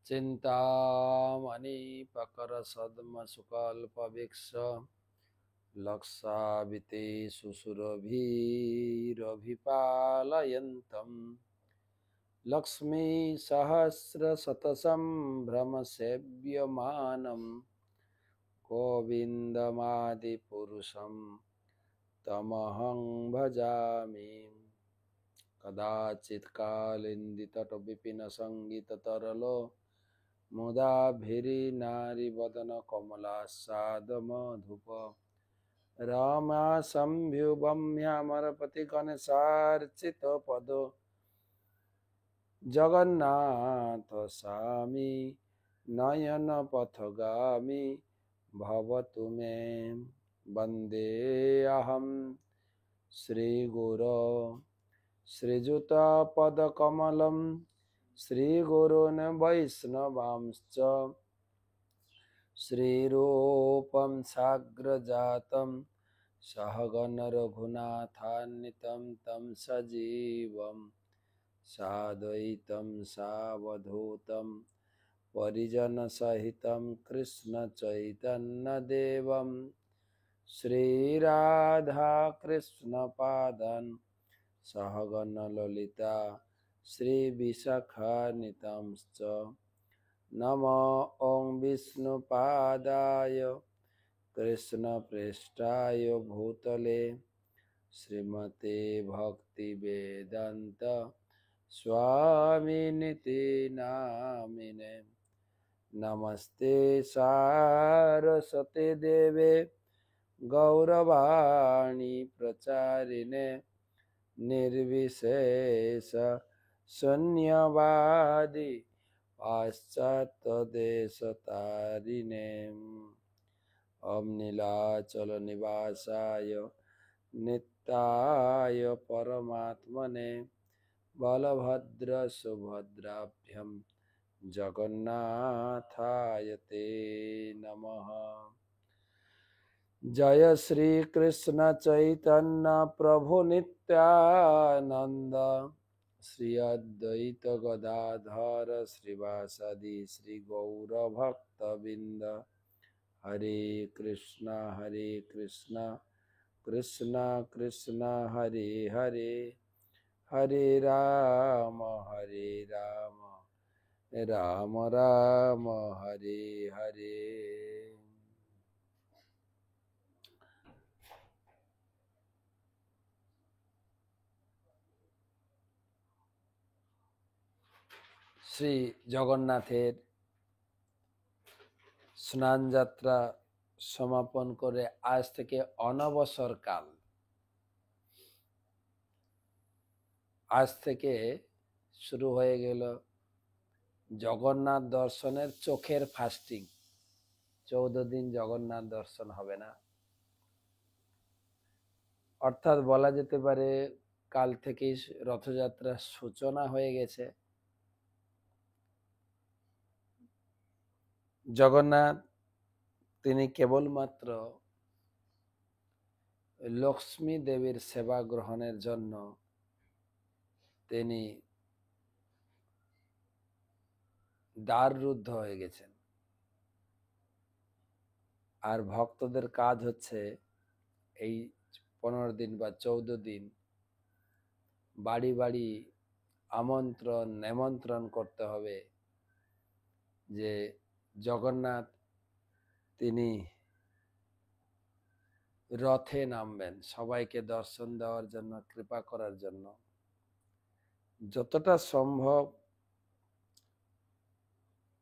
चिन्तामणि पकरसद्मसुकल्पवीक्ष लक्षाविते सुसुरभिरभिपालयन्तम् लक्ष्मीसहस्रशतसम्भ्रमसेव्यमानं गोविन्दमादिपुरुषं तमहं भजामि। कदाचित् कालिन्दितटविपिनसङ्गीततरलो मुदाभिरीनारीवदनकमलासादमधुप रमासंभ्युबम्यामरपतिगणसार्चितपदो जगन्नाथ स्वामी नयनपथगामी भवतु मे। वन्देऽहं श्रीगुरो श्रीयुतपदकमलं श्रीगुरून् वैष्णवांश्च श्रीरूपं साग्रजातं सहगण रघुनाथान्वितं तं सजीवं साद्वैतं सावधूतं परिजनसहितं कृष्णचैतन्यदेवं श्रीराधाकृष्णपादान् सहगण ललिता श्रीविशाखान्वितांश्च नमो ॐ विष्णुपादाय कृष्णप्रेष्ठाय भूतले श्रीमते भक्तिवेदान्त स्वामिनिति नामिने। नमस्ते सारस्वते देवे गौरवाणी प्रचारिणे निर्विशेष शून्यवादी पाश्चात्यदेशतारिणे। ॐ नीलाचल निवासाय नित्याय परमात्मने बलभद्र सुभद्राभ्यां जगन्नाथाय ते नमः। जय श्री कृष्ण चैतन्य प्रभु नित्यानंद श्री अद्वैत गदाधर श्रीवासदि श्री गौर भक्तबिंद। हरे कृष्णा कृष्णा कृष्णा हरे हरे, हरे राम राम राम हरे हरे। শ্রী জগন্নাথের স্নান যাত্রা সমাপন করে আজ থেকে অনবসর কাল, আজ থেকে শুরু হয়ে গেল জগন্নাথ দর্শনের চোখের ফাস্টিং। 14 দিন জগন্নাথ দর্শন হবে না, অর্থাৎ বলা যেতে পারে কাল থেকেই রথযাত্রার সূচনা হয়ে গেছে। জগন্নাথ তিনি কেবলমাত্র লক্ষ্মী দেবীর সেবা গ্রহণের জন্য তিনি দ্বাররুদ্ধ হয়ে গেছেন, আর ভক্তদের কাজ হচ্ছে এই 15 দিন বা 14 দিন বাড়ি বাড়ি আমন্ত্রণ নেমন্ত্রণ করতে হবে যে জগন্নাথ তিনি রথে নামবেন, সবাইকে দর্শন দেওয়ার জন্য, কৃপা করার জন্য। যতটা সম্ভব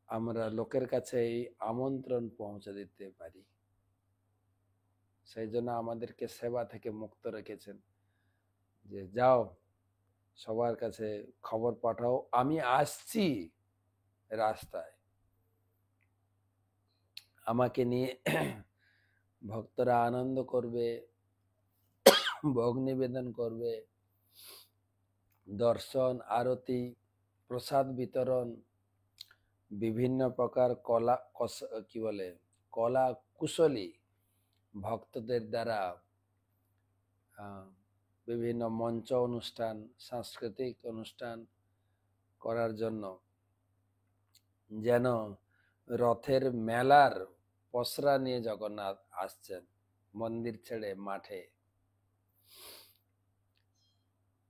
আমরা লোকের কাছে এই আমন্ত্রণ পৌঁছে দিতে পারি, সেই জন্য আমাদেরকে সেবা থেকে মুক্ত রেখেছেন যে যাও সবার কাছে খবর পাঠাও, আমি আসছি রাস্তায়, আমাকে নিয়ে ভক্তরা আনন্দ করবে, ভোগ নিবেদন করবে, দর্শন আরতি প্রসাদ বিতরণ, বিভিন্ন প্রকার কলা কুশলী ভক্তদের দ্বারা বিভিন্ন মঞ্চ অনুষ্ঠান, সাংস্কৃতিক অনুষ্ঠান করার জন্য যেন রথের মেলার পসরা নিয়ে জগন্নাথ আসছেন মন্দির ছেড়ে মাঠে।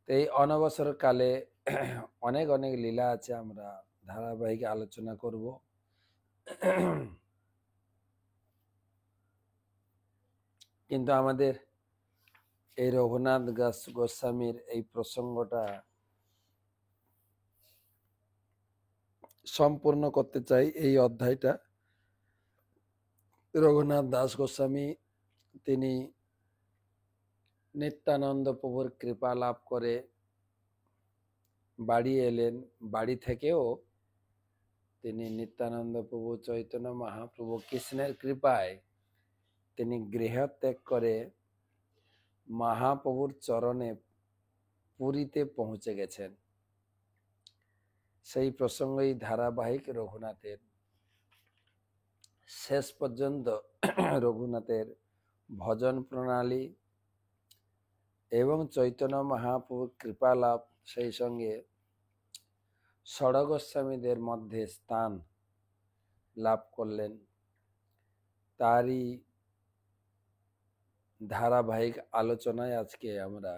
এই অনবসর কালে অনেক অনেক লীলা আছে, আমরা ধারাবাহিক আলোচনা করব। কিন্তু আমাদের এই রঘুনাথ গোস্বামীর এই প্রসঙ্গটা সম্পূর্ণ করতে চাই। এই অধ্যায়টা রঘুনাথ দাস গোস্বামী তিনি নিত্যানন্দ প্রভুর কৃপা লাভ করে বাড়ি এলেন। বাড়ি থেকেও তিনি নিত্যানন্দ প্রভু চৈতন্য মহাপ্রভু কৃষ্ণের কৃপায় তিনি গৃহ ত্যাগ করে মহাপ্রভুর চরণে পুরীতে পৌঁছে গেছেন। সেই প্রসঙ্গই ধারাবাহিক রঘুনাথের শেষ পর্যন্ত রঘুনাথের ভজন প্রণালী এবং চৈতন্য মহাপ্রভুর কৃপা লাভ, সেই সঙ্গে ষড়গোস্বামীদের মধ্যে স্থান লাভ করলেন, তারই ধারাবাহিক আলোচনায় আজকে আমরা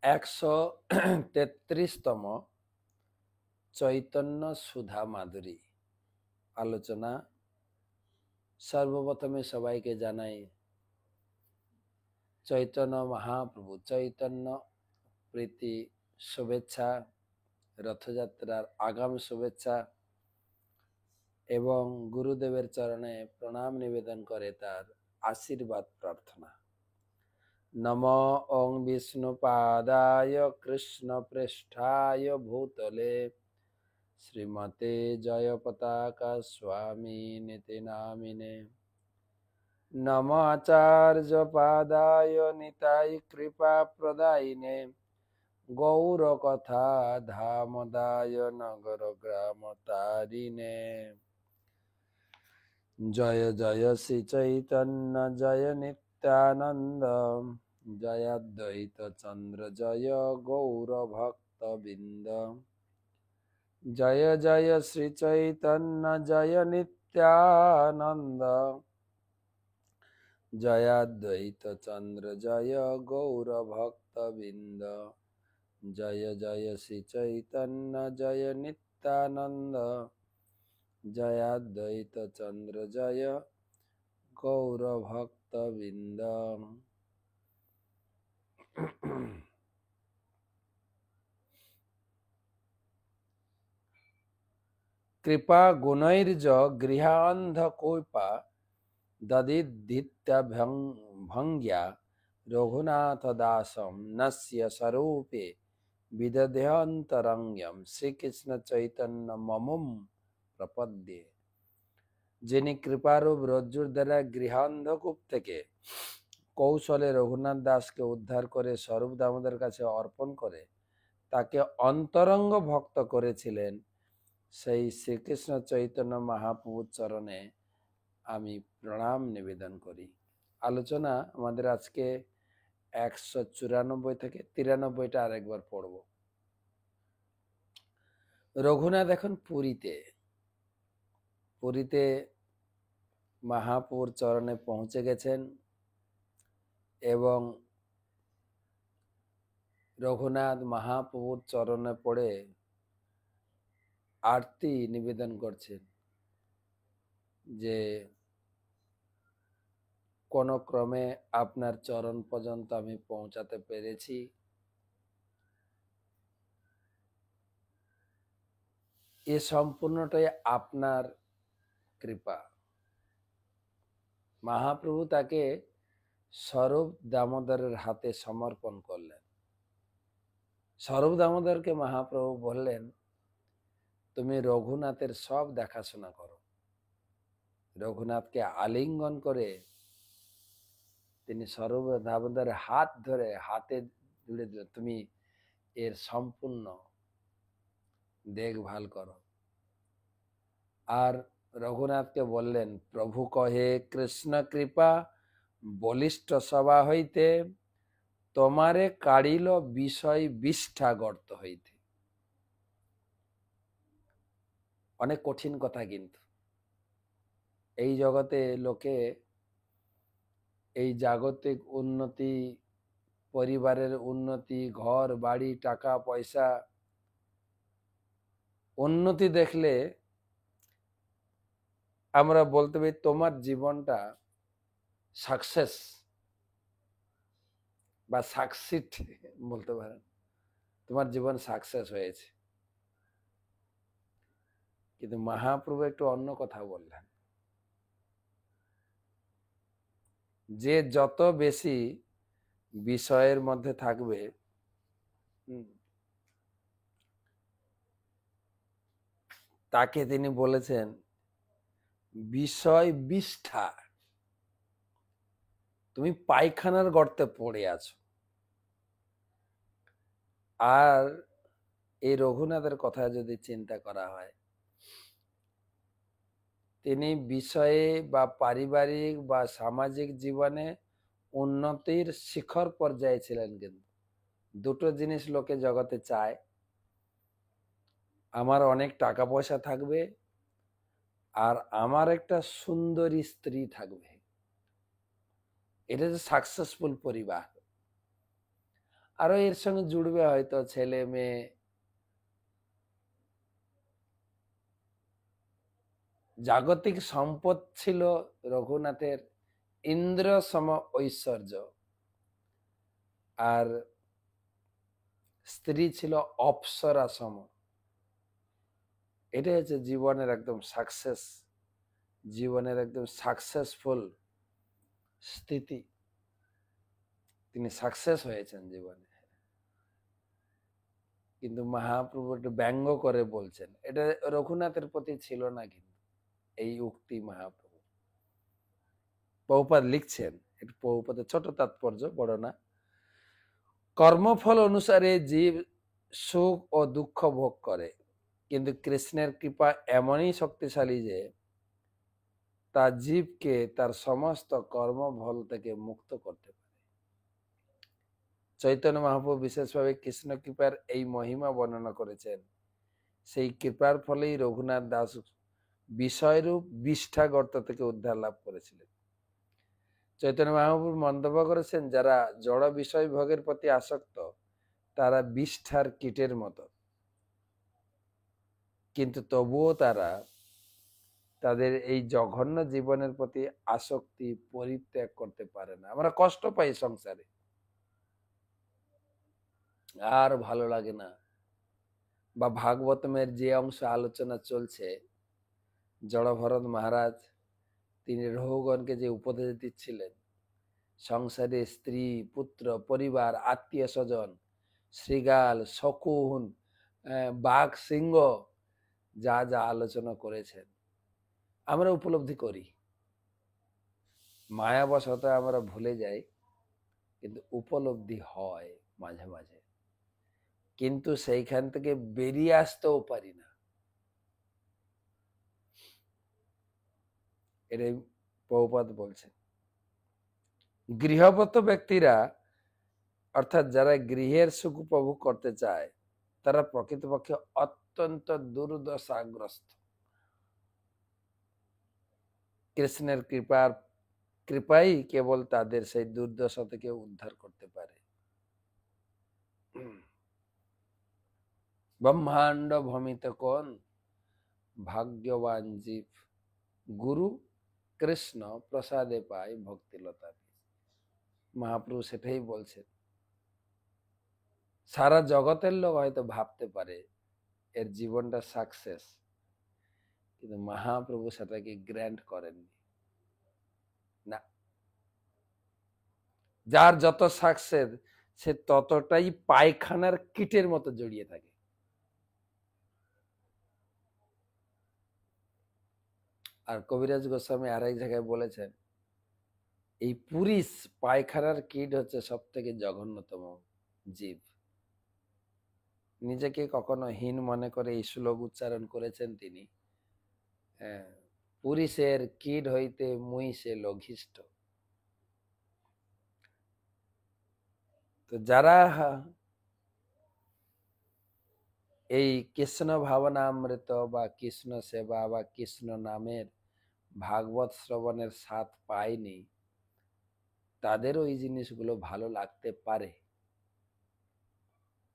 133তম চৈতন্য সুধা মাধুরী আলোচনা। সর্বপ্রথমে সবাইকে জানাই চৈতন্য মহাপ্রভু চৈতন্য প্রীতি শুভেচ্ছা, রথযাত্রার আগাম শুভেচ্ছা এবং গুরুদেবের চরণে প্রণাম নিবেদন করে তার আশীর্বাদ প্রার্থনা। নমো ওং বিষ্ণুপাদায় কৃষ্ণ পৃষ্ঠায় ভূতলে শ্রীমতে জয় পতাকা স্বামী নীতি নামিনে। নমো আচার্য পাদায় নিতাই কৃপা প্রদায়িনে গৌর কথা ধামদায় নগর গ্রাম তারিণে। জয় জয় শ্রী চৈতন্য জয় নিত্যানন্দ জয় অদ্বৈত চন্দ্র জয় গৌর ভক্ত বৃন্দ। জয় জয় শ্রী চৈতন্য জয় নিত্যানন্দ জয় অদ্বৈত চন্দ্র জয় গৌর ভক্ত বৃন্দ। জয় জয় শ্রী চৈতন্য জয় নিত্যানন্দ জয় অদ্বৈত চন্দ্র জয় গৌর ভক্ত বৃন্দ। কৃপা গুণৈর্য গৃহান্ধ কৈপা দদিদিত্য ভঙ্গ্যা রঘুনাথ দাসম নস্য স্বরূপে বিদধেয়ন্তরঙ্গম শ্রীকৃষ্ণ চৈতন্য মমুম প্রপদ্যে। যিনি কৃপারূপ রজ্জুর দ্বারা গৃহান্ধকূপ থেকে কৌশলে রঘুনাথ দাসকে উদ্ধার করে স্বরূপ দামোদরের কাছে অর্পণ করে তাকে অন্তরঙ্গ ভক্ত করেছিলেন, সেই শ্রীকৃষ্ণ চৈতন্য মহাপ্রভুর চরণে আমি প্রণাম নিবেদন করি। আলোচনা আমাদের আজকে 194 থেকে 93টা আরেকবার পড়ব। রঘুনাথ এখন পুরীতে মহাপ্রভুর চরণে পৌঁছে গেছেন এবং রঘুনাথ মহাপ্রভুর চরণে পড়ে আরতি নিবেদন করছেন যে কোন ক্রমে আপনার চরণ পর্যন্ত আমি পৌঁছাতে পেরেছি, এ সম্পূর্ণটাই আপনার কৃপা। মহাপ্রভু তাকে স্বরূপ দামোদরের হাতে সমর্পণ করলেন। স্বরূপ দামোদরকে মহাপ্রভু বললেন, তুমি রঘুনাথের সব দেখাশোনা করো। রঘুনাথকে আলিঙ্গন করে তিনি স্বরূপ দামোদরের হাত ধরে হাতে জুড়ে দিলেন, তুমি এর সম্পূর্ণ দেখভাল করো। আর রঘুনাথকে বললেন, প্রভু কহে কৃষ্ণ কৃপা বলিষ্ঠ সভা হইতে তোমারে কাড়িল বিষয় বিষ্ঠা গর্ত হইতে। অনেক কঠিন কথা, কিন্তু এই জগতে লোকে এই জাগতিক উন্নতি, পরিবারের উন্নতি, ঘর বাড়ি, টাকা পয়সা উন্নতি দেখলে আমরা বলতে পারি তোমার জীবনটা সাকসেস বা সাকসিড বলতে পারেন, তোমার জীবন সাকসেস হয়েছে। কিন্তু মহাপ্রভু একটু অন্য কথা বললেন, যে যত বেশি বিষয়ের মধ্যে থাকবে, তাকে তিনি বলেছেন বিষয় বিষ্ঠা, তুমি পায়খানার গর্তে পড়ে আছো। আর এই রঘুনাথের কথা যদি চিন্তা করা হয়, তিনি বিষয়ে বা পারিবারিক বা সামাজিক জীবনে উন্নতির শিখর পর্যায়ে ছিলেন। কিন্তু দুটো জিনিস লোকে জগতে চায়, আমার অনেক টাকা পয়সা থাকবে আর আমার একটা সুন্দরী স্ত্রী থাকবে। এটা যে সাকসেসফুল পরিবার। আরো এর সঙ্গে জুড়বে হয়তো ছেলে মেয়ে, জাগতিক সম্পদ ছিল রঘুনাথের ইন্দ্র সম ঐশ্বর্য, আর স্ত্রী ছিল অপ্সরা সম। এটা হচ্ছে জীবনের একদম সাকসেস, জীবনের একদম সাকসেসফুল স্থিতি। তিনি সাকসেস হয়েছেন জীবনে। কিন্তু মহাপ্রভু একটু ব্যঙ্গ করে বলছেন, এটা রঘুনাথের প্রতি ছিল না কিন্তু এই উক্তি মহাপ্রভু। প্রভুপাদ লিখছেন, একটু প্রভুপাদের ছোট তাৎপর্য, বড় না। কর্মফল অনুসারে জীব সুখ ও দুঃখ ভোগ করে, কিন্তু কৃষ্ণের কৃপা এমনই শক্তিশালী যে তা জীবকে তার সমস্ত কর্মফল থেকে মুক্ত করতে পারে। চৈতন্য মহাপ্রভু বিশেষভাবে কৃষ্ণ কৃপার এই মহিমা বর্ণনা করেছেন। সেই কৃপার ফলেই রঘুনাথ দাস বিষয়রূপ বিষ্ঠা গর্ত থেকে উদ্ধার লাভ করেছিলেন। চৈতন্য মহাপ্রভু মন্তব্য করেছেন, যারা জড় বিষয় ভোগের প্রতি আসক্ত তারা বিষ্ঠার কীটের মতো, কিন্তু তবুও তারা তাদের এই জঘন্য জীবনের প্রতি আসক্তি পরিত্যাগ করতে পারে না। আমরা কষ্ট পাই সংসারে, আর ভালো লাগে না। বা ভাগবতমের যে অংশ আলোচনা চলছে, জড়ভরত মহারাজ তিনি রঘুগণকে যে উপদেশ দিচ্ছিলেন, সংসারে স্ত্রী পুত্র পরিবার আত্মীয় স্বজন শৃগাল শকুন বাঘ সিংহ যা যা আলোচনা করেছেন আমরা উপলব্ধি করি, মায়াবশত আমরা ভুলে যাই, কিন্তু উপলব্ধি হয় মাঝে মাঝে, কিন্তু সেইখান থেকে বেরিয়ে আসতেও পারি না। এটাই প্রভুপাদ বলছেন। গৃহবত ব্যক্তিরা, অর্থাৎ যারা গৃহের সুখ উপভোগ করতে চায়, তারা প্রকৃতপক্ষে অত্যন্ত দুর্দশাগ্রস্ত। কৃষ্ণের কৃপাই কেবল তাদের সেই দুর্দশা থেকে উদ্ধার করতে পারে। ব্রহ্মাণ্ড ভ্রমিত কোন ভাগ্যবান জীব, গুরু কৃষ্ণ প্রসাদে পায় ভক্তিলতা। মহাপ্রভু সেটাই বলছেন। সারা জগতের লোক হয়তো ভাবতে পারে এর জীবনটা সাকসেস, কিন্তু মহাপ্রভু সেটাকে গ্র্যান্ট করেননি। না, যার যত সাকসেস সে ততটাই পায়খানার কীটের মতো জড়িয়ে থাকে। আর কবিরাজ গোস্বামী আর এক জায়গায় বলেছেন, এই পুরুষ পায়খানার কীট হচ্ছে সব থেকে জঘন্যতম জীব। নিজেকে কখনো হীন মনে করে এই শ্লোক উচ্চারণ করেছেন তিনি, পুরুষের কীট হইতে মুই সে লঘিষ্ঠ। তো যারা এই কৃষ্ণ ভাবনামৃত বা কৃষ্ণ সেবা বা কৃষ্ণ নামের ভাগবত শ্রবণের স্বাদ পায়নি, তাদেরও এই জিনিসগুলো ভালো লাগতে পারে।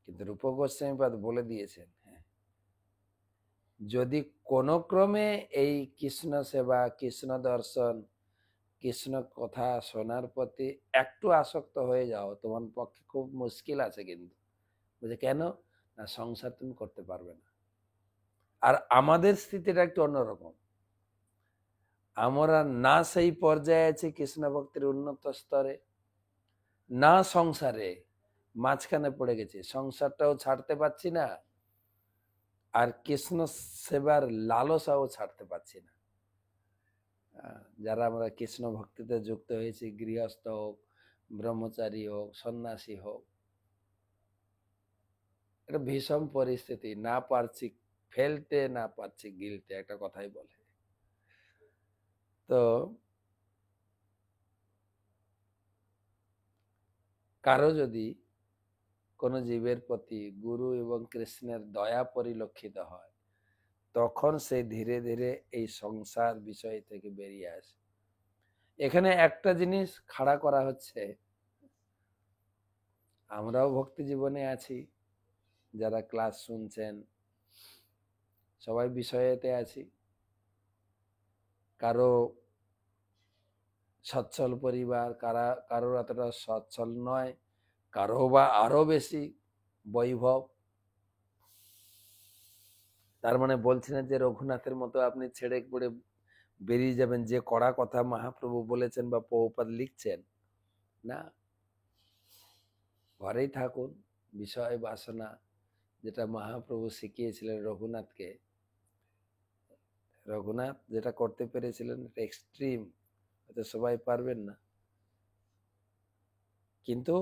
কিন্তু রূপ গোস্বামীপাদ বলে দিয়েছেন, হ্যাঁ, যদি কোনো ক্রমে এই কৃষ্ণ সেবা, কৃষ্ণ দর্শন, কৃষ্ণ কথা শোনার প্রতি একটু আসক্ত হয়ে যাও, তোমার পক্ষে খুব মুশকিল আছে। কিন্তু বুঝে কেন না, সংসার তুমি করতে পারবে না। আর আমাদের স্থিতিটা একটু অন্যরকম। আমরা না সেই পর্যায়ে আছি কৃষ্ণ ভক্তির উন্নত স্তরে, না সংসারে, মাঝখানে পড়ে গেছি। সংসারটাও ছাড়তে পারছি না, আর কৃষ্ণ সেবার লালসাও ছাড়তে পারছি না। যারা আমরা কৃষ্ণ ভক্তিতে যুক্ত হয়েছি, গৃহস্থ হোক, ব্রহ্মচারী হোক, সন্ন্যাসী হোক, এটা ভীষণ পরিস্থিতি। না পারছি ফেলতে, না পারছি গিলতে, একটা কথাই বলে। তো কারো যদি কোনো জীবের প্রতি গুরু এবং কৃষ্ণের দয়া পরিলক্ষিত হয়, তখন সে ধীরে ধীরে এই সংসার বিষয় থেকে বেরিয়ে আসে। এখানে একটা জিনিস খাড়া করা হচ্ছে, আমরাও ভক্তি জীবনে আছি, যারা ক্লাস শুনছেন সবাই বিষয়েতে আছি। কারো সচ্ছল পরিবার, কারোর এতটা সচ্ছল নয়, কারো বা আরো বেশি বৈভব। তার মানে বলছি না যে রঘুনাথের মতো আপনি ছেড়ে পড়ে বেরিয়ে যাবেন, যে কড়া কথা মহাপ্রভু বলেছেন বা প্রভুপাদ লিখছেন। না, ঘরেই থাকুন। বিষয় বাসনা যেটা মহাপ্রভু শিখিয়েছিলেন রঘুনাথকে, রঘুনাথ যেটা করতে পেরেছিলেন এক্সট্রিম, হয়তো সবাই পারবেন না, কিন্তু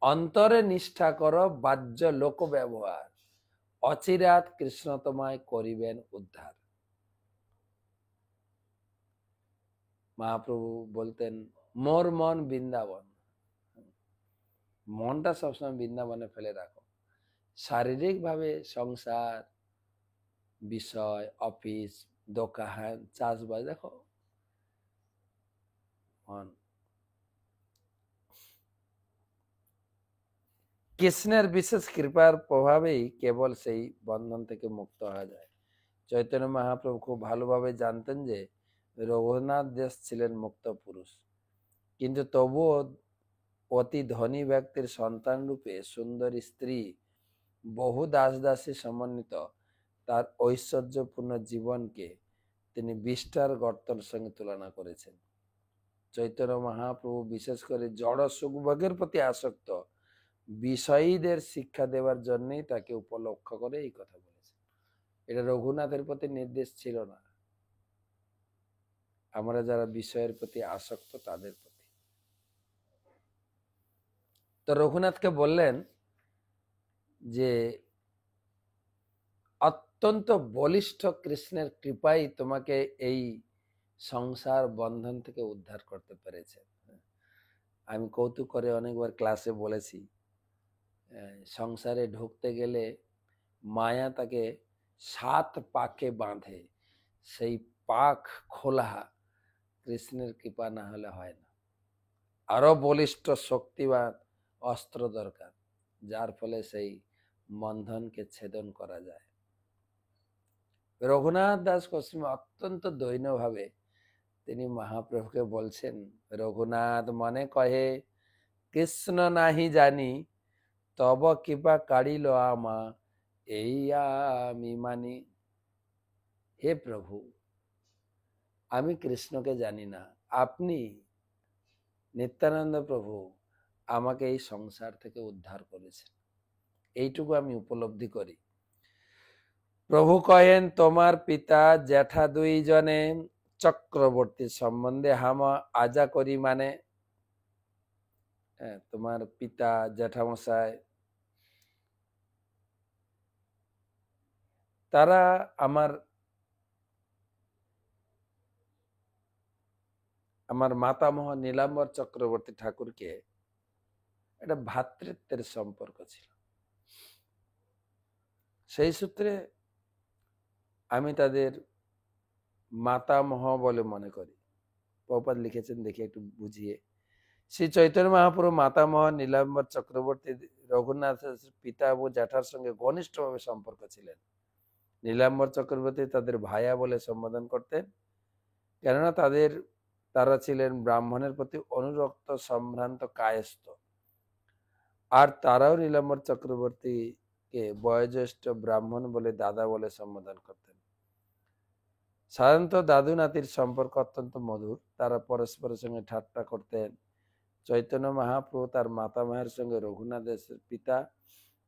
অন্তরে নিষ্ঠা কর, বাহ্য লোক ব্যবহার, অচিরাত কৃষ্ণ তোমায় করিবেন উদ্ধার। মহাপ্রভু বলতেন, মোর মন বৃন্দাবন। মনটা সবসময় বৃন্দাবনে ফেলে রাখো। শারীরিক ভাবে সংসার, বিষয়, অফিস, দোকান, চাষবাস, দেখো মন কৃষ্ণের বিশেষ কৃপার প্রভাবেই কেবল সেই বন্ধন থেকে মুক্ত হওয়া যায়। চৈতন্য মহাপ্রভু খুব ভালোভাবে জানতেন যে রঘুনাথ দাস ছিলেন মুক্ত পুরুষ, কিন্তু তবুও অতি ধনী ব্যক্তির সন্তান রূপে সুন্দরী স্ত্রী, বহু দাস দাসী সমন্বিত তার ঐশ্বর্যপূর্ণ জীবনকে তিনি বিষ্ঠার গর্তের সঙ্গে তুলনা করেছেন। চৈতন্য মহাপ্রভু বিশেষ করে জড় সুখভোগের প্রতি আসক্ত বিষয়ীদের শিক্ষা দেওয়ার জন্যই তাকে উপলক্ষ করে এই কথা বলেছেন। এটা রঘুনাথের প্রতি নির্দেশ ছিল না, আমরা যারা বিষয়ের প্রতি আসক্ত তাদের প্রতি। তো রঘুনাথকে বললেন যে অত্যন্ত বলিষ্ঠ কৃষ্ণের কৃপাই তোমাকে এই সংসার বন্ধন থেকে উদ্ধার করতে পেরেছে। আমি কৌতুক করে অনেকবার ক্লাসে বলেছি, সংসারে ঢুকতে গেলে মায়া তাকে 7 পাকে বাঁধে, সেই পাক খোলা কৃষ্ণের কৃপা না হলে হয় না। আরো বলিষ্ঠ শক্তিবান অস্ত্র দরকার, যার ফলে সেই বন্ধনকে ছেদন করা যায়। রঘুনাথ দাস গোস্বামী অত্যন্ত দৈন্যভাবে তিনি মহাপ্রভুকে বলছেন, রঘুনাথ মনে কহে কৃষ্ণ নাহি জানি, তব কৃপা কাড়িল আমা এই আমি মানি। হে প্রভু, আমি কৃষ্ণকে জানি না, আপনি নিত্যানন্দ প্রভু আমাকে এই সংসার থেকে উদ্ধার করেছেন, এইটুকু আমি উপলব্ধি করি। প্রভু কহেন, তোমার পিতা জ্যাঠা 2 জনে চক্রবর্তী সম্বন্ধে হামা আজা করি মানে। তোমার পিতা জ্যাঠামশাই তারা আমার মাতামহ নীলাম্বর চক্রবর্তী ঠাকুরকে একটা ভ্রাতৃত্বের সম্পর্ক ছিল। সেই সূত্রে আমি তাদের মাতামহ বলে মনে করি। প্রভুপাদ লিখেছেন, দেখি একটু বুঝিয়ে। শ্রী চৈতন্য মহাপ্রভু মাতামহ নীলাম্বর চক্রবর্তী রঘুনাথের পিতা ও জ্যাঠার সঙ্গে ঘনিষ্ঠভাবে সম্পর্ক ছিলেন। নীলাম্বর চক্রবর্তী তাদের ভাইয়া বলে সম্বোধন করতেন, কেননা তারা ছিলেন ব্রাহ্মণের প্রতি অনুরক্ত, সম্ভ্রান্ত, কায়স্থ। আর তারাও নীলাম্বর চক্রবর্তীকে বয়োজ্যেষ্ঠ ব্রাহ্মণ বলে, দাদা বলে সম্বোধন করতেন। সাধারণত দাদু নাতির সম্পর্ক অত্যন্ত মধুর। তারা পরস্পরের সঙ্গে ঠাট্টা করতেন। চৈতন্য মহাপ্রভু তার মাতামহের সঙ্গে রঘুনাথ দাসের পিতা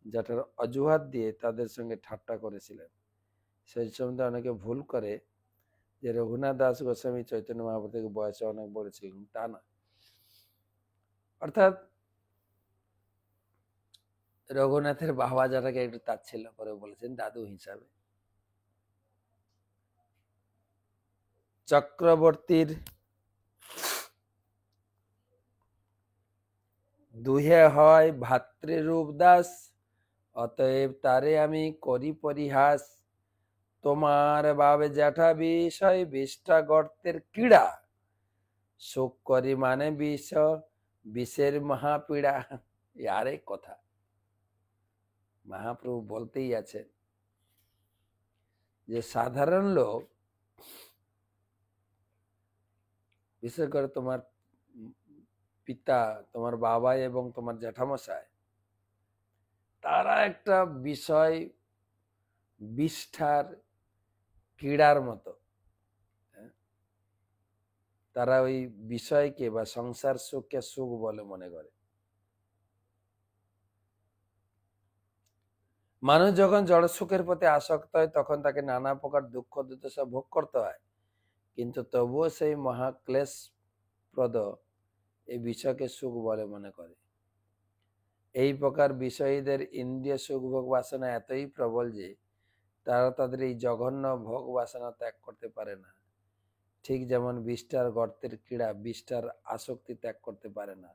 জ্যাঠার অজুহাত দিয়ে তাদের সঙ্গে ঠাট্টা করেছিলেন। সেই সম্বন্ধে অনেকে ভুল করে যে রঘুনাথ দাস গোস্বামী চৈতন্য মহাপ্রভু থেকে বয়সে অনেক বড় ছিলেন, তা না। অর্থাৎ রঘুনাথের বাবা জ্যাঠাকে একটু তাচ্ছিল্য করে বলেছেন দাদু হিসাবে। চক্রবর্তীর দুহে হয় ভাতৃরূপ দাস, অতএব তারে আমি করি পরিহাস। তোমার বাবে জ্যাঠা বিষয় বিষ্ঠা গর্তের ক্রীড়া, সুখ করি মানে বিষের মহাপীড়া। আরেক কথা মহাপ্রভু বলতেই আছেন যে সাধারণ লোক, বিশেষ করে তোমার পিতা, তোমার বাবা এবং তোমার জ্যাঠামশাই, তারা একটা বিষয় বিষ্ঠার ক্রীড়ার মতো। তারা ওই বিষয়কে বা সংসার সুখকে সুখ বলে মনে করে। মানুষ যখন জড় সুখের প্রতি আসক্ত হয় তখন তাকে নানা প্রকার দুঃখ দুর্দশা ভোগ করতে হয়, কিন্তু তবুও সেই মহাক্লেশপ্রদ এই বিষয়কে সুখ বলে মনে করে। এই প্রকার বিষয়ীদের ইন্দ্রিয় সুখ ভোগ বাসনা এতই প্রবল যে তারা তাদের এই জঘন্য ভোগ বাসনা ত্যাগ করতে পারে না। ঠিক যেমন বিষ্ঠার গর্তের ক্রীড়া বিষ্ঠার আসক্তি ত্যাগ করতে পারে না।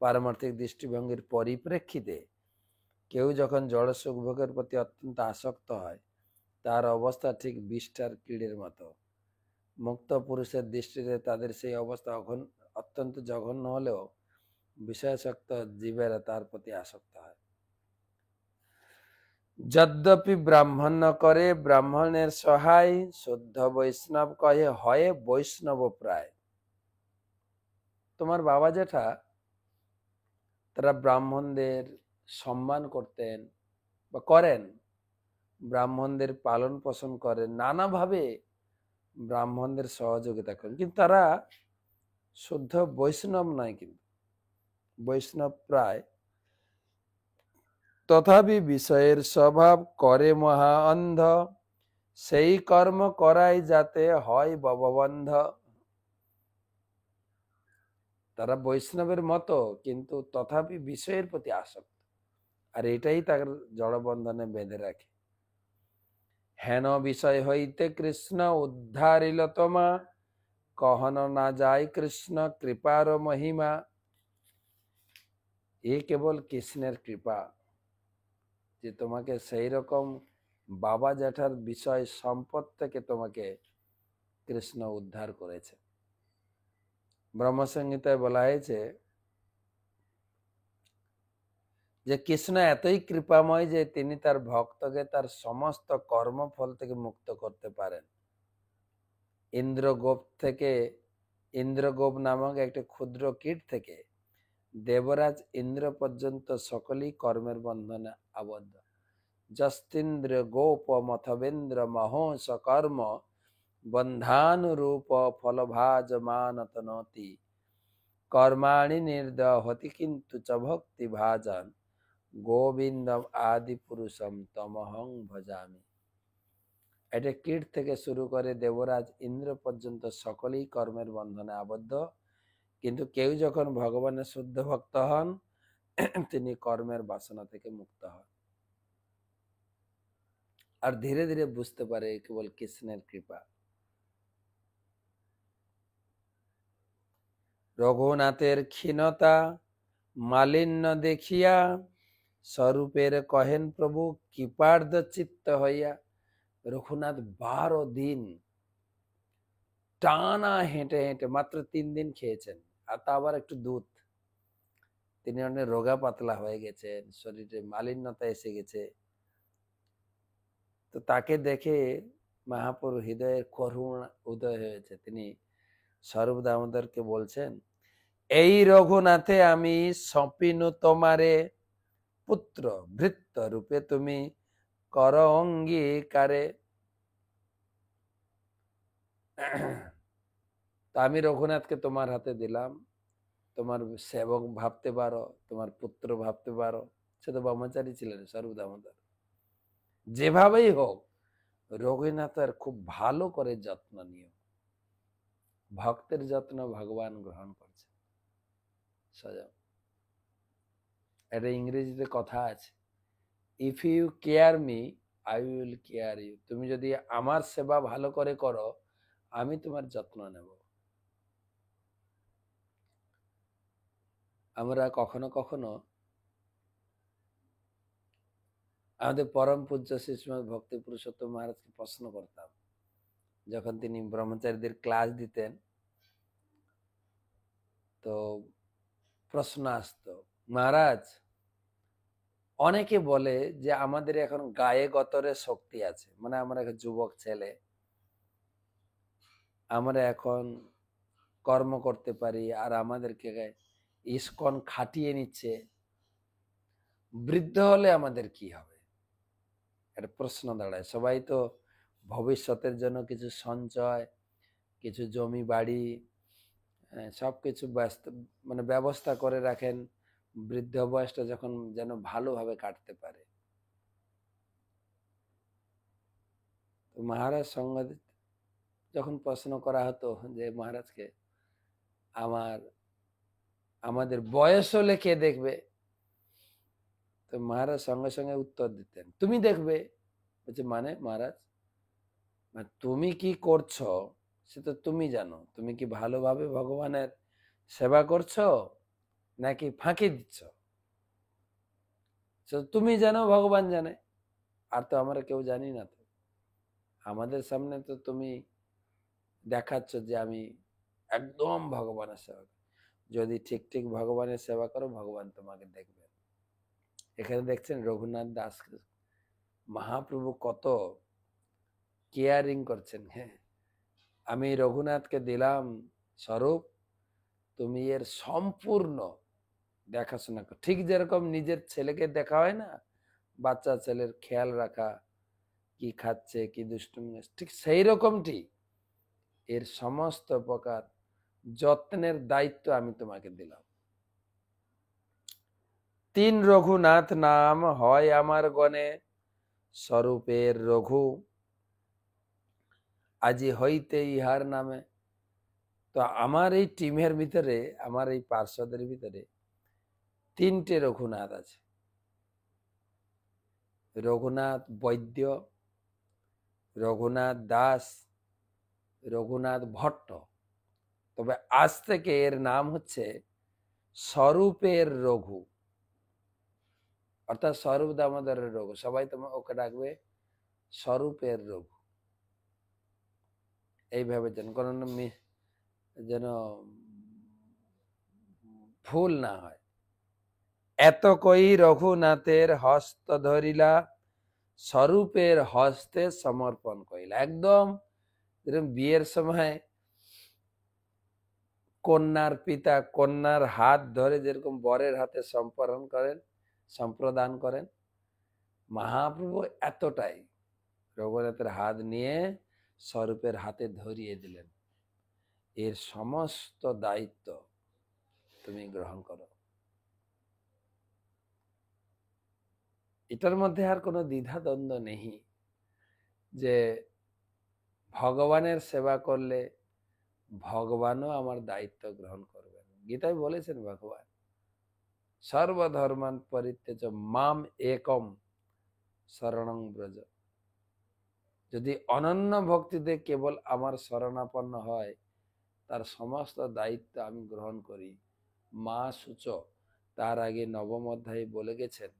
পারমার্থিক দৃষ্টিভঙ্গির পরিপ্রেক্ষিতে কেউ যখন জড় সুখ ভোগের প্রতি অত্যন্ত আসক্ত হয়, তার অবস্থা ঠিক বিষ্ঠার ক্রীড়ের মতো। মুক্ত পুরুষের দৃষ্টিতে তাদের সেই অবস্থা অত্যন্ত জঘন্য হলেও বিষয়াসক্ত জীবেরা তার প্রতি আসক্ত হয়। যদ্যপি ব্রাহ্মণ করে ব্রাহ্মণের সহায়, শুদ্ধ বৈষ্ণব কহে হয় বৈষ্ণব প্রায়। তোমার বাবা জ্যাঠা তারা ব্রাহ্মণদের সম্মান করতেন বা করেন, ব্রাহ্মণদের পালন পোষণ করেন, নানাভাবে ব্রাহ্মণদের সহযোগিতা করেন, কিন্তু তারা শুদ্ধ বৈষ্ণব নয়, কিন্তু বৈষ্ণব প্রায়। তথাপি বিষয়ের স্বভাব করে মহা অন্ধ, সেই কর্ম করাই যাতে হয় ভববন্ধ। তারা বৈষ্ণবের মতো, কিন্তু তথাপি বিষয়ের প্রতি আসক্ত, আর এটাই তার জড়বন্ধনে বেঁধে রাখে। হেন বিষয় হইতে কৃষ্ণ উদ্ধারিল তোমা, কহন না যায় কৃষ্ণ কৃপার মহিমা। এ কেবল কৃষ্ণের কৃপা যে তোমাকে সেই রকম বাবা জ্যাঠার বিষয় সম্পদ থেকে তোমাকে কৃষ্ণ উদ্ধার করেছে। ব্রহ্মসংহিতায় বলা হয়েছে যে কৃষ্ণ এতই কৃপাময় যে তিনি তার ভক্তকে তার সমস্ত কর্মফল থেকে মুক্ত করতে পারেন। ইন্দ্রগোপ নামক একটি ক্ষুদ্র কীট থেকে দেবরাজ ইন্দ্র পর্যন্ত সকলেই কর্মের বন্ধনে আবদ্ধ। যস্তিন্দ্র গোপ মথবেন্দ্র মহোস কর্ম বন্ধানুরূপ ফলভাজমানতনতি, কর্মাণি নির্দহতি কিন্তু চ ভক্তি ভাজন, গোবিন্দম আদি পুরুষম তমহং ভজামি। এটা কীট থেকে শুরু করে দেবরাজ ইন্দ্র পর্যন্ত সকলেই কর্মের বন্ধনে আবদ্ধ, কিন্তু কেউ যখন ভগবানের শুদ্ধ ভক্ত হন তিনি কর্মের বাসনা থেকে মুক্ত হন আর ধীরে ধীরে বুঝতে পারে কেবল কৃষ্ণের কৃপা। রঘুনাথের ক্ষীণতা মালিন্য দেখিয়া, স্বরূপের কহেন প্রভু কৃপার্ধ চিত্ত হইয়া। রঘুনাথ 12 দিন টানা হেঁটে হেঁটে, মাত্র 3 দিন খেয়েছেন, আর তা আবার একটু দুধ। তিনি অনেক রোগা পাতলা হয়ে গেছেন, শরীরে মালিন্যতা এসে গেছে। তো তাকে দেখে মহাপ্রভু হৃদয়ের করুণা উদয় হয়েছে। তিনি স্বরূপ দামোদরকে বলছেন, এই রঘুনাথে আমি সপিনু তোমারে পুত্র ভৃত্য রূপে তুমি কর অঙ্গীকারে। তো আমি রঘুনাথকে তোমার হাতে দিলাম, তোমার সেবক ভাবতে পারো, তোমার পুত্র ভাবতে পারো। সে তো ব্রহ্মচারী ছিলেন স্বরূপ দামোদর। যেভাবেই হোক রঘুনাথের খুব ভালো করে যত্ন নিও। ভক্তের যত্ন ভগবান গ্রহণ করছে। সজা এটা ইংরেজিতে কথা আছে, if you care me I will care you. তুমি যদি আমার সেবা ভালো করে করো, আমি তোমার যত্ন নেব। আমরা কখনো কখনো আমাদের পরম পূজ্য শ্রী শ্রীমৎ ভক্তি পুরুষোত্তম মহারাজকে প্রশ্ন করতাম, যখন তিনি ব্রহ্মচারীদের ক্লাস দিতেন। তো প্রশ্ন আসতো, মহারাজ অনেকে বলে যে আমাদের এখন গায়ে গতরে শক্তি আছে, মানে আমরা এখন যুবক ছেলে, আমরা এখন কর্ম করতে পারি, আর আমাদেরকে ইস্কন খাটিয়ে নিচ্ছে, বৃদ্ধ হলে আমাদের কি হবে? একটা প্রশ্ন দাঁড়ায়। সবাই তো ভবিষ্যতের জন্য কিছু সঞ্চয়, কিছু জমি বাড়ি, সবকিছু মানে ব্যবস্থা করে রাখেন, বৃদ্ধ বয়সটা যখন যেন ভালোভাবে কাটতে পারে। তো মহারাজ সঙ্গ যখন প্রশ্ন করা হতো যে মহারাজকে, আমাদের বয়স হলে কে দেখবে? তো মহারাজ সঙ্গে সঙ্গে উত্তর দিতেন, তুমি দেখবে। বলছে, মানে মহারাজ, মানে তুমি কি করছো সে তো তুমি জানো। তুমি কি ভালোভাবে ভগবানের সেবা করছো নাকি ফাঁকি দিচ্ছ, তুমি জানো, ভগবান জানে। আর তো আমরা কেউ জানি না। তো আমাদের সামনে তো তুমি দেখাচ্ছ যে আমি একদম ভগবানের সেবা করি। যদি ঠিক ঠিক ভগবানের সেবা করো, ভগবান তোমাকে দেখবে। এখানে দেখছেন রঘুনাথ দাস মহাপ্রভু কত কেয়ারিং করছেন। হ্যাঁ, আমি রঘুনাথকে দিলাম স্বরূপ, তুমি এর সম্পূর্ণ দেখাশোনা করো। ঠিক যেরকম নিজের ছেলেকে দেখা হয় না, বাচ্চা ছেলের খেয়াল রাখা, কি খাচ্ছে, কি দুষ্টুমি, ঠিক সেই রকমটি এর সমস্ত প্রকার যত্নের দায়িত্ব আমি তোমাকে দিলাম। 3 রঘুনাথ নাম হয় আমার গণে, স্বরূপের রঘু আজি হইতে ইহার নামে। তো আমার এই টিমের ভিতরে, আমার এই পার্শ্বদের ভিতরে 3টে রঘুনাথ আছে। রঘুনাথ বৈদ্য, রঘুনাথ দাস, রঘুনাথ ভট্ট। তবে আজ থেকে এর নাম হচ্ছে স্বরূপের রঘু, অর্থাৎ স্বরূপ দামোদরের রঘু। সবাই তোমার ওকে ডাকবে স্বরূপের রঘু, এইভাবে যেন কোনো যেন ভুল না হয়। এত কই রঘুনাথের হস্ত ধরিলা, স্বরূপের হস্তে সমর্পণ করিলা। একদম যেরকম বিয়ের সময় কন্যার পিতা কন্যার হাত ধরে যেরকম বরের হাতে সম্প্রদান করেন, মহাপ্রভু এতটাই রঘুনাথের হাত নিয়ে স্বরূপের হাতে ধরিয়ে দিলেন, এর সমস্ত দায়িত্ব তুমি গ্রহণ করো। এটার মধ্যে আর কোনো দ্বিধাদ্বন্দ্ব নেই যে ভগবানের সেবা করলে ভগবানও আমার দায়িত্ব গ্রহণ করবেন। গীতায় বলেছেন ভগবান, সর্বধর্মান পরিত্যজ মাম একম শরণং ব্রজ। যদি অনন্য ভক্তিতে কেবল আমার শরণাপন্ন হয়, তার সমস্ত দায়িত্ব আমি গ্রহণ করি। মা সূচ তার আগে 9ম অধ্যায়ে বলে গেছেন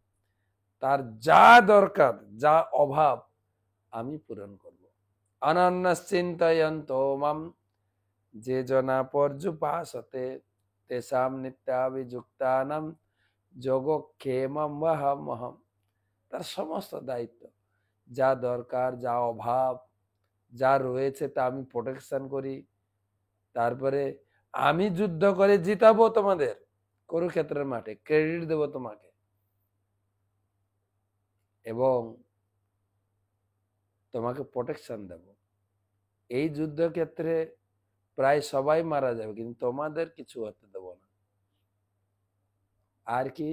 তার যা দরকার, যা অভাব আমি পূরণ করব। অনন্যশ্চিন্তয়ন্ত মাম যে জনা পর্যুপাসতে তেষাম নিত্যাভিযুক্তানাম যোগক্ষেমম ওয়াহমহম। তার সমস্ত দায়িত্ব, যা দরকার, যা অভাব, যা রয়েছে তা আমি প্রোটেকশন করি। তারপরে আমি যুদ্ধ করে জিতাবো তোমাদের কুরুক্ষেত্রের মাঠে, ক্রেডিট দেব তোমাকে, এবং তোমাকে প্রোটেকশন দেব। এই যুদ্ধক্ষেত্রে প্রায় সবাই মারা যাবে, কিন্তু তোমাদের কিছু হতে দেব না। আর কি?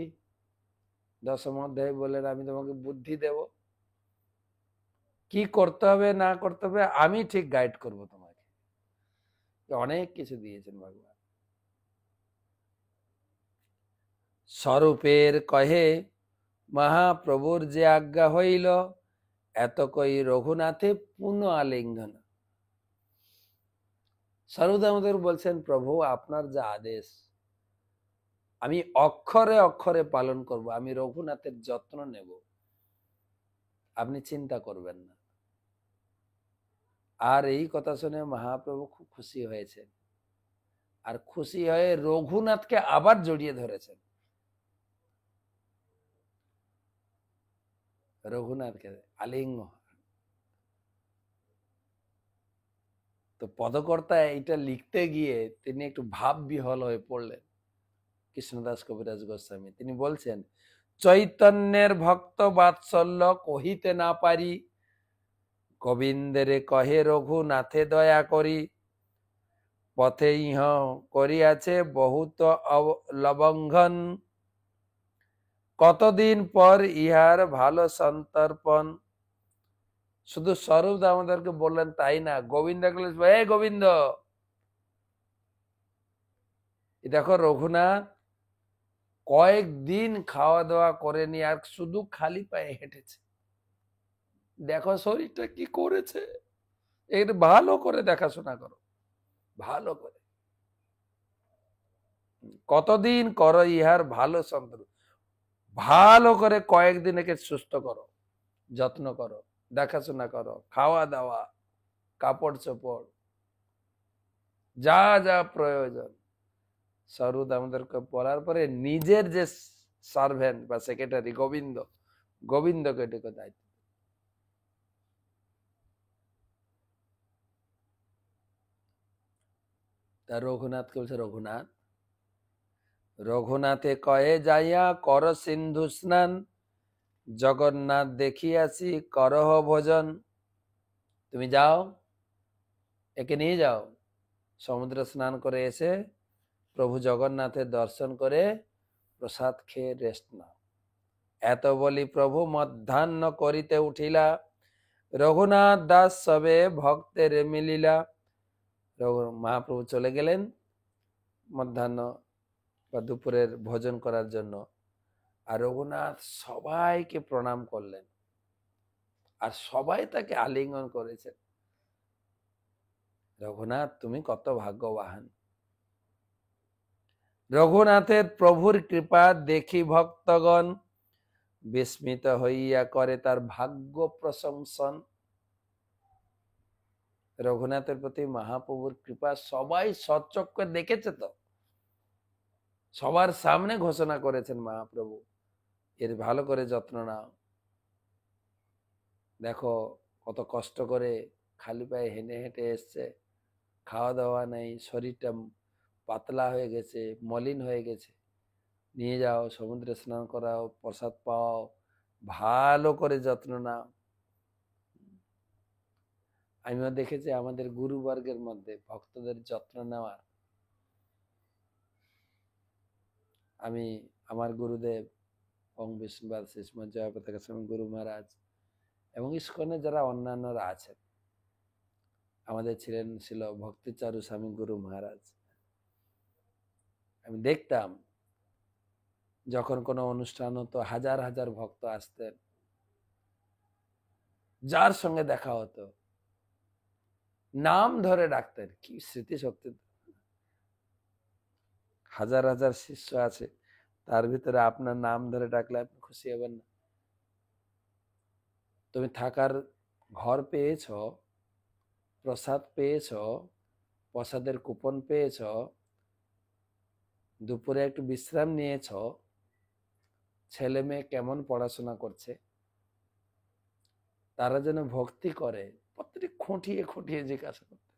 দশম অধ্যায় বলেন, আমি তোমাকে বুদ্ধি দেব, কি করতে হবে না করতে হবে আমি ঠিক গাইড করব তোমাকে। অনেক কিছু দিয়েছেন ভগবান। স্বরূপের কহে মহাপ্রভুর যে আজ্ঞা হইল, এত কই রঘুনাথে পুনঃ আলিঙ্গন। স্বরূপ দামোদর বলছেন, প্রভু আপনার যা আদেশ আমি অক্ষরে অক্ষরে পালন করব, আমি রঘুনাথের যত্ন নেব, আপনি চিন্তা করবেন না। আর এই কথা শুনে মহাপ্রভু খুব খুশি হয়েছেন, আর খুশি হয়ে রঘুনাথকে আবার জড়িয়ে ধরেছেন। রঘুনাথকে আলিঙ্গ। তো পদকর্তা এটা লিখতে গিয়ে তিনি একটু ভাব বিহ্বল হয়ে পড়লেন। কৃষ্ণদাস কবিরাজ গোস্বামী তিনি বলছেন, চৈতন্যের ভক্ত বাৎসল্য কহিতে না পারি, গোবিন্দের কহে রঘুনাথে দয়া করি, পথে ইহ করিয়াছে বহুত লবঙ্ঘন, কতদিন পর ইহার ভালো সন্তর্পণ। শুধু স্বরূপ দামোদরকে বললেন তাই না, গোবিন্দ গোবিন্দ দেখো রঘুনাথ কয়েকদিন খাওয়া দাওয়া করেনি, আর শুধু খালি পায়ে হেঁটেছে, দেখো শরীরটা কি করেছে, এর ভালো করে দেখাশোনা করো, ভালো করে। কতদিন করো ইহার ভালো সন্তর্পণ, ভালো করে কয়েকদিন একে সুস্থ করো, যত্ন করো, দেখাশোনা করো, খাওয়া দাওয়া, কাপড় চোপড়, যা যা প্রয়োজন। স্বরূপ আমাদেরকে বলার পরে নিজের যে সার্ভেন্ট বা সেক্রেটারি গোবিন্দকে এটুকু দায়িত্ব। তা রঘুনাথকে বলছে, রঘুনাথে কয়ে যাইয়া কর সিন্ধু স্নান, জগন্নাথ দেখিয়াছি করহ ভোজন। তুমি যাও, একে নিয়ে যাও, সমুদ্র স্নান করে এসে প্রভু জগন্নাথের দর্শন করে প্রসাদ খেয়ে রেস্ট নাও। এত বলি প্রভু মধ্যাহ্ন করিতে উঠিলা, রঘুনাথ দাস সবে ভক্তের মিলিলা। মহাপ্রভু চলে গেলেন মধ্যাহ্ন বা দুপুরের ভোজন করার জন্য, আর রঘুনাথ সবাইকে প্রণাম করলেন, আর সবাই তাকে আলিঙ্গন করেছেন। রঘুনাথ তুমি কত ভাগ্যবান, রঘুনাথের প্রভুর কৃপা দেখি ভক্তগণ, বিস্মিত হইয়া করে তার ভাগ্য প্রশংসন। রঘুনাথের প্রতি মহাপ্রভুর কৃপা সবাই সচক্ষে দেখেছে, তো সবার সামনে ঘোষণা করেছেন মহাপ্রভু, এর ভালো করে যত্ন নাও। দেখো কত কষ্ট করে খালি পায়ে হেঁটে হেঁটে এসছে, খাওয়া দাওয়া নেই, শরীরটা পাতলা হয়ে গেছে, মলিন হয়ে গেছে, নিয়ে যাও, সমুদ্রে স্নান করাও, প্রসাদ পাও, ভালো করে যত্ন নাও। আমিও দেখেছি আমাদের গুরুবর্গের মধ্যে ভক্তদের যত্ন নেওয়া। আমি আমার গুরুদেব ওং বিষ্ণুবাদ শিষ্মা জয়পতাকা স্বামী গুরু মহারাজ এবং ইস্কনে যারা অন্যান্যরা আছেন, আমাদের ছিল ভক্তিচারু স্বামী গুরু মহারাজ। আমি দেখতাম যখন কোনো অনুষ্ঠান হতো হাজার হাজার ভক্ত আসতেন, যার সঙ্গে দেখা হতো নাম ধরে ডাকতেন। কি স্মৃতিশক্তি! হাজার হাজার শিষ্য আছে, তার ভিতরে আপনার নাম ধরে ডাকলে আপনি খুশি হবেন না? তুমি থাকার ঘর পেয়েছ, প্রসাদ পেয়েছ, প্রসাদের কুপন পেয়েছ, দুপুরে একটু বিশ্রাম নিয়েছ, ছেলে মেয়ে কেমন পড়াশোনা করছে, তারা যেন ভক্তি করে, প্রত্যেকটি খুঁটিয়ে খুঁটিয়ে জিজ্ঞাসা করতে।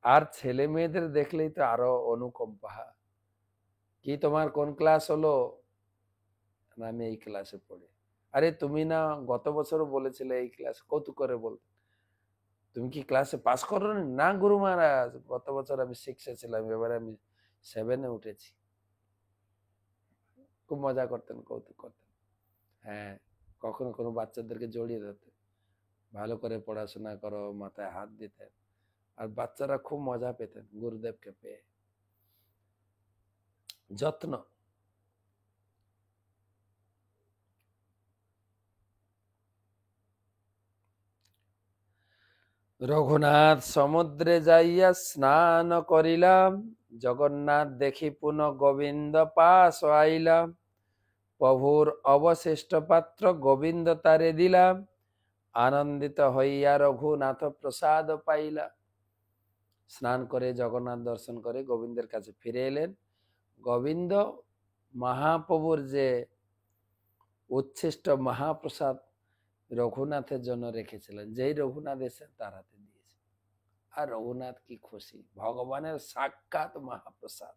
আর ছেলে মেয়েদের দেখলেই তো আরো অনুকম্পা। কি তোমার কোন ক্লাস হলো? না, আমি এই ক্লাসে পড়ি। আরে তুমি না গত বছরও বলেছিলে এই ক্লাস, কৌতুক করে বলতে। তুমি কি ক্লাসে পাস করো? না গুরু মহারাজ, গত বছর আমি 6-এ ছিলাম, এবারে আমি 7-এ উঠেছি। খুব মজা করতেন, কৌতুক করতেন। হ্যাঁ, কখনো কোনো বাচ্চাদেরকে জড়িয়ে ধরতেন, ভালো করে পড়াশোনা করো, মাথায় হাত দিতেন। আর বাচ্চারা খুব মজা পেতেন গুরুদেবকে পেয়ে। যত্ন। রঘুনাথ সমুদ্রে যাইয়া স্নান করিলাম, জগন্নাথ দেখি পুনঃ গোবিন্দ পাশ আইলাম। প্রভুর অবশিষ্ট পাত্র গোবিন্দ তারে দিলাম, আনন্দিত হইয়া রঘুনাথ প্রসাদ পাইলা। স্নান করে জগন্নাথ দর্শন করে গোবিন্দের কাছে ফিরে এলেন। গোবিন্দ মহাপ্রভুর যে উচ্ছিষ্ট মহাপ্রসাদ রঘুনাথের জন্য রেখেছিলেন, যেই রঘুনাথ এসে তার হাতে দিয়েছে। আর রঘুনাথ কি খুশি, ভগবানের সাক্ষাৎ মহাপ্রসাদ।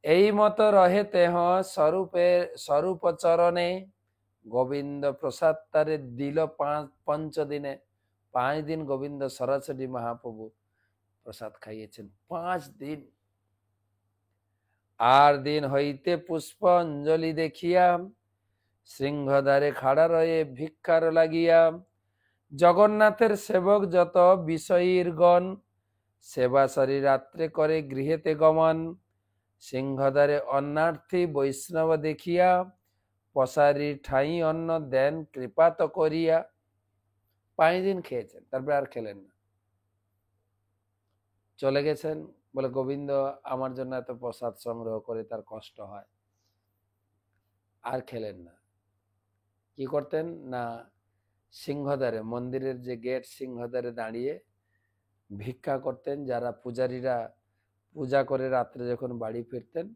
এই মতো রহে তেহ স্বরূপ চরণে, গোবিন্দ প্রসাদ তারে দিল 5 দিনে। 5 দিন গোবিন্দ সরাসরি মহাপ্রভু প্রসাদ খাইয়েছেন, 5 দিন। আর দিন হইতে পুষ্প অঞ্জলি দেখিয়া, সিংহদ্বারে খাড়া রয়ে ভিক্ষার লাগিয়া। জগন্নাথের সেবক যত বিষয়ীর গণ, সেবা সারি রাত্রে করে গৃহেতে গমন। সিংহদ্বারে অন্নার্থী বৈষ্ণব দেখিয়া, পসারি ঠাই অন্ন দেন কৃপাত করিয়া। 5 দিন খেয়েছেন, তারপরে আর খেলেন না, চলে গেছেন। বলে গোবিন্দ আমার জন্য এত প্রসাদ সংগ্রহ করে, তার কষ্ট হয়। আর খেলেন না। কি করতেন না, সিংহদ্বারে, মন্দিরের যে গেট, সিংহদ্বারে দাঁড়িয়ে ভিক্ষা করতেন। যারা পূজারীরা পূজা করে রাত্রে যখন বাড়ি ফিরতেন,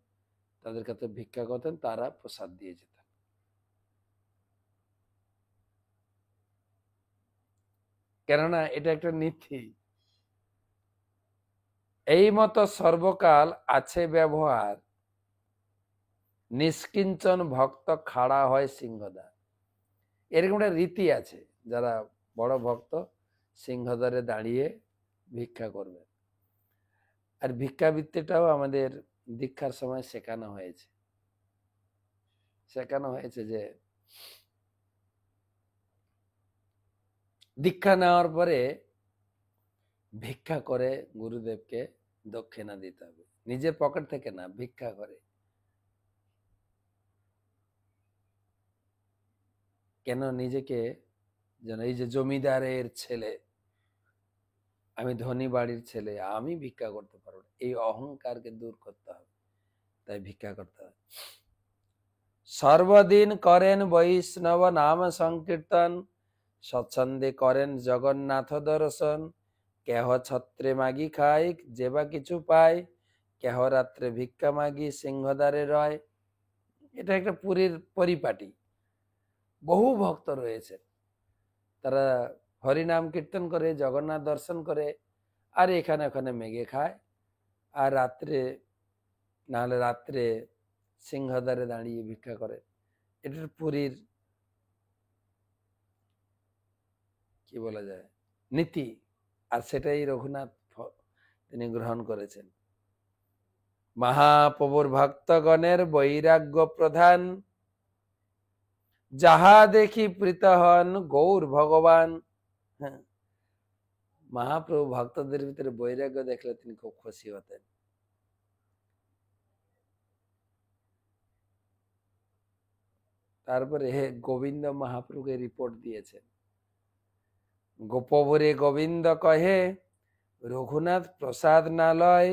তাদের কাছে ভিক্ষা করতেন, তারা প্রসাদ দিয়ে যেতেন। কেননা এটা একটা নীতি। এই মতো সর্বকাল আছে ব্যবহার, নিষ্কিঞ্চন ভক্ত খাড়া হয় সিংহদ্বার। এরকম একটা রীতি আছে, যারা বড় ভক্ত সিংহদ্বারে দাঁড়িয়ে ভিক্ষা করবে। আর ভিক্ষাবৃত্তিটাও আমাদের দীক্ষার সময় শেখানো হয়েছে। যে দীক্ষা নেওয়ার পরে ভিক্ষা করে গুরুদেবকে দক্ষিণা দিতে হবে, নিজের পকেট থেকে না, ভিক্ষা করে। কেন? নিজেকে যেন, এই যে জমিদারের ছেলে, আমি ধনী বাড়ির ছেলে, আমি ভিক্ষা করতে পারবো না, এই অহংকারকে দূর করতে হবে, তাই ভিক্ষা করতে হবে। সর্বদিন করেন বৈষ্ণব নাম সংকীর্তন, স্বচ্ছন্দে করেন জগন্নাথ দর্শন। কেহ ছত্রে মাগি খায়, যে বা কিছু পায়, কেহ রাত্রে ভিক্ষা মাগি সিংহদ্বারে রয়। এটা একটা পুরীর পরিপাটি। বহু ভক্ত রয়েছে, তারা হরিনাম কীর্তন করে, জগন্নাথ দর্শন করে, আর এখানে ওখানে মেঘে খায়। আর রাত্রে, নাহলে রাত্রে সিংহদ্বারে দাঁড়িয়ে ভিক্ষা করে। এটার পুরীর কি বলা যায়, নীতি। আর সেটাই রঘুনাথ তিনি গ্রহণ করেছেন। মহাপ্রভুর ভক্তগণের বৈরাগ্য প্রধান, যাহা দেখি প্রীত হন গৌর ভগবান। হ্যাঁ, মহাপ্রভু ভক্তদের ভিতরে বৈরাগ্য দেখলে তিনি খুব খুশি হতেন। তারপরে গোবিন্দ মহাপ্রভুকে রিপোর্ট দিয়েছেন। গোপভরে গোবিন্দ কহে, রঘুনাথ প্রসাদ না লয়।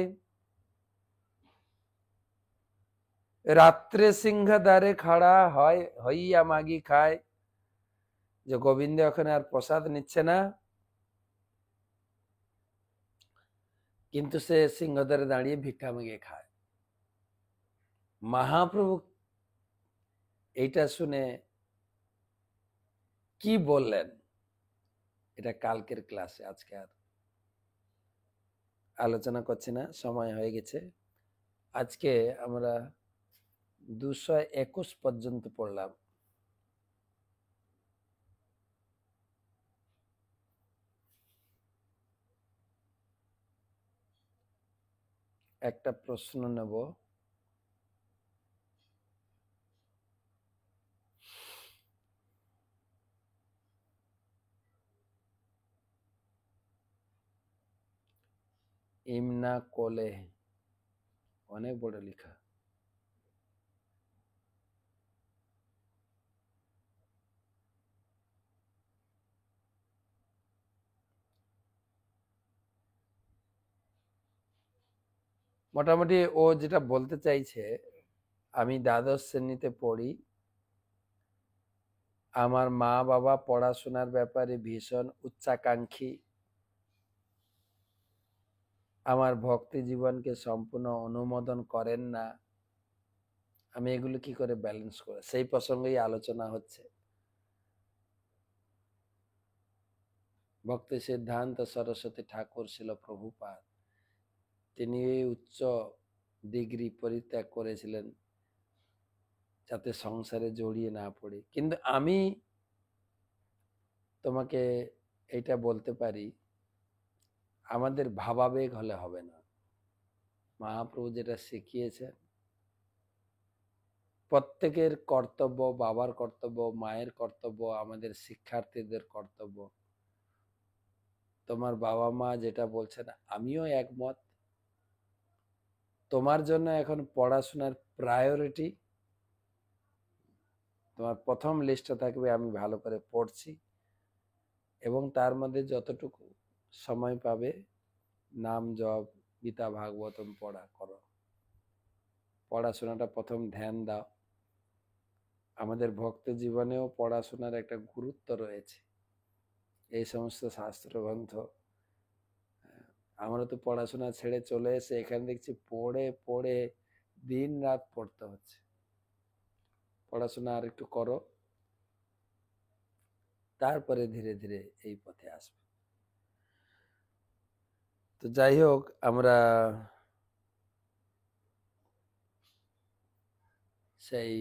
রাত্রে সিংহ দ্বারে খাড়া হয় হইয়া মাগি খায়, যে গোবিন্দ ওখানে আর প্রসাদ নিচ্ছে না, কিন্তু সে সিংহদ্বারে দাঁড়িয়ে ভিক্ষা মাগে খায়। মহাপ্রভু এইটা শুনে কি বললেন, এটা কালকের ক্লাসে, আজকে আর আলোচনা করছি না, সময় হয়ে গেছে। আজকে আমরা 221 পর্যন্ত পড়লাম। একটা প্রশ্ন নেব। ইমনা কোলে, অনেক বড় লেখা। মোটামুটি ও যেটা বলতে চাইছে, আমি দ্বাদশ শ্রেণীতে পড়ি, আমার মা বাবা পড়াশোনার ব্যাপারে ভীষণ উচ্চাকাঙ্ক্ষী, আমার ভক্তি জীবনকে সম্পূর্ণ অনুমোদন করেন না, আমি এগুলো কি করে ব্যালেন্স করে, সেই প্রসঙ্গেই আলোচনা হচ্ছে। ভক্তি সিদ্ধান্ত সরস্বতী ঠাকুর ছিল প্রভুপাদ, তিনি উচ্চ ডিগ্রি পরিত্যাগ করেছিলেন যাতে সংসারে জড়িয়ে না পড়ে। কিন্তু আমি তোমাকে এটা বলতে পারি, আমাদের ভাবাবেগ হলে হবে না। মহাপ্রভু যেটা শিখিয়েছেন, প্রত্যেকের কর্তব্য, বাবার কর্তব্য, মায়ের কর্তব্য, আমাদের শিক্ষার্থীদের কর্তব্য। তোমার বাবা মা যেটা বলছেন আমিও একমত, তোমার জন্য এখন পড়াশোনার প্রায়োরিটি, তোমার প্রথম লিস্টে থাকবে আমি ভালো করে পড়ছি, এবং তার মধ্যে যতটুকু সময় পাবে নাম জপ, গীতা ভাগবতম পড়া করো, পড়াশোনাটা প্রথম ধ্যান দাও। আমাদের ভক্ত জীবনেও পড়াশোনার একটা গুরুত্ব রয়েছে। এই সমস্ত শাস্ত্র গ্রন্থ, আমরা তো পড়াশোনা ছেড়ে চলে এসে এখানে দেখছি পড়ে পড়ে দিন রাত পড়তে হচ্ছে। পড়াশোনা আর একটু করো, তারপরে ধীরে ধীরে এই পথে আসবে। তো যাই হোক, আমরা সেই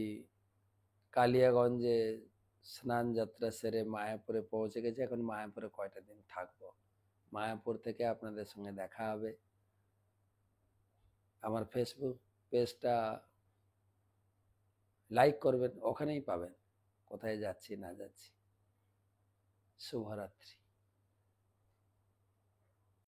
কালিয়াগঞ্জে স্নান যাত্রা সেরে মায়াপুরে পৌঁছে গেছে। এখন মায়াপুরে কয়টা দিন থাকবো, মায়াপুর থেকে আপনাদের সঙ্গে দেখা হবে। আমার ফেসবুক পেজটা লাইক করবেন, ওখানেই পাবেন কোথায় যাচ্ছি না যাচ্ছি। শুভরাত্রি।